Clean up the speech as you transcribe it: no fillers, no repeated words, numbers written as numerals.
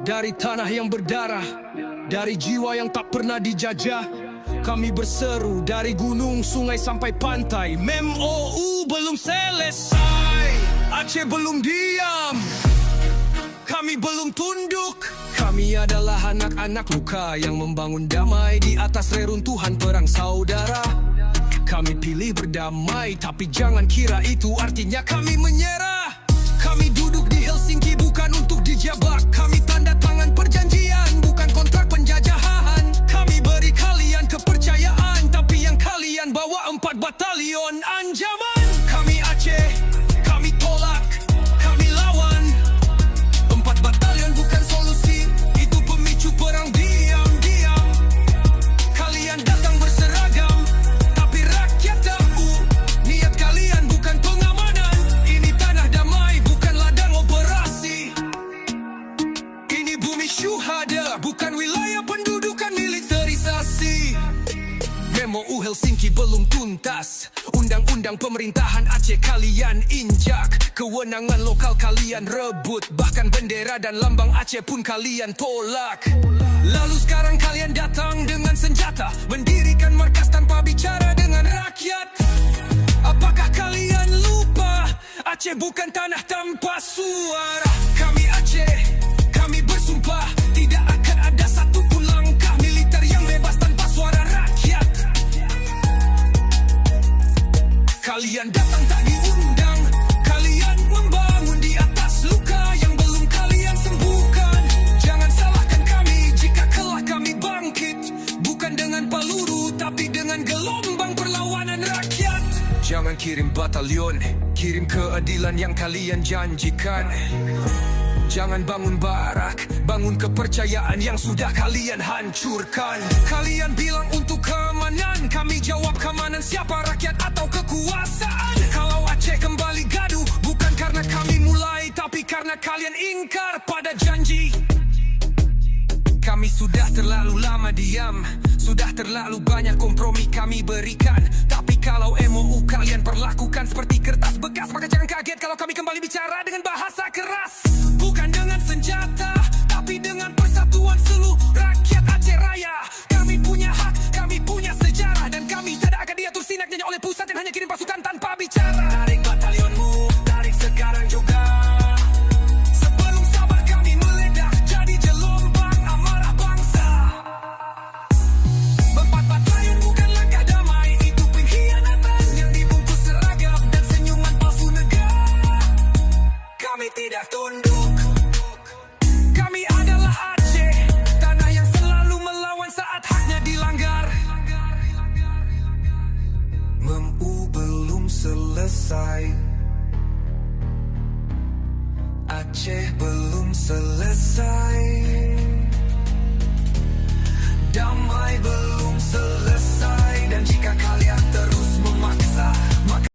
dari tanah yang berdarah, dari jiwa yang tak pernah dijajah. Kami berseru dari gunung, sungai sampai pantai. MOU belum selesai, Aceh belum diam, kami belum tunduk. Kami adalah anak-anak luka yang membangun damai di atas reruntuhan perang saudara. Kami pilih berdamai, tapi jangan kira itu artinya kami menyerah. Kami duduk di Helsinki bukan untuk dijabak. Kami tanda tangan perjanjian, bukan kontrak penjajahan. Kami beri kalian kepercayaan, tapi yang kalian bawa 4 batalion ancaman. Kami Aceh, kami tolak, kami lawan. 4 batalion bukan solusi, itu pemicu perang diam-diam. Kalian datang berseragam, tapi rakyat tahu niat kalian bukan pengamanan. Ini tanah damai, bukan ladang operasi. Ini bumi syuhada, bukan wilayah pendudukan militerisasi. MOU Helsinki belum tuntas, undang-undang pemerintahan Aceh kalian injak. Kewenangan lokal kalian rebut, bahkan bendera dan lambang Aceh pun kalian tolak. Lalu sekarang kalian datang dengan senjata, mendirikan markas tanpa bicara dengan rakyat. Apakah kalian lupa, Aceh bukan tanah tanpa suara. Kami Aceh, kami bersumpah, tidak akan ada satupun langkah militer yang bebas tanpa suara rakyat. Kalian datang tak diundang, kalian membangun di atas luka yang belum kalian sembuhkan. Jangan salahkan kami jika kelak kami bangkit, bukan dengan peluru tapi dengan gelombang perlawanan rakyat. Jangan kirim batalion, kirim keadilan yang kalian janjikan. Jangan bangun barak, bangun kepercayaan yang sudah kalian hancurkan. Kalian bilang untuk keamanan, kami jawab keamanan siapa, rakyat atau kekuasaan? Kalau Aceh kembali gaduh, bukan karena kami mulai, tapi karena kalian ingkar pada janji. Kami sudah terlalu lama diam, sudah terlalu banyak kompromi kami berikan. Tapi kalau MOU kalian perlakukan seperti kertas bekas, maka jangan kaget kalau kami kembali bicara dengan bahasa keras. Bukan dengan senjata, tapi dengan persatuan seluruh rakyat Aceh Raya. Kami punya hak, kami punya sejarah, dan kami tidak akan diatur sinaknya oleh pusat yang hanya kirim pasukan tanpa bicara. Tarik batalionmu, tarik sekarang juga. Sebelum sabar kami meledak jadi gelombang amarah bangsa. 4 batalion bukan langkah damai, itu pengkhianatan yang dibungkus seragam dan senyuman palsu negara. Kami tidak tunduk. Kami adalah Aceh, tanah yang selalu melawan saat haknya dilanggar. MOU belum selesai, Aceh belum selesai.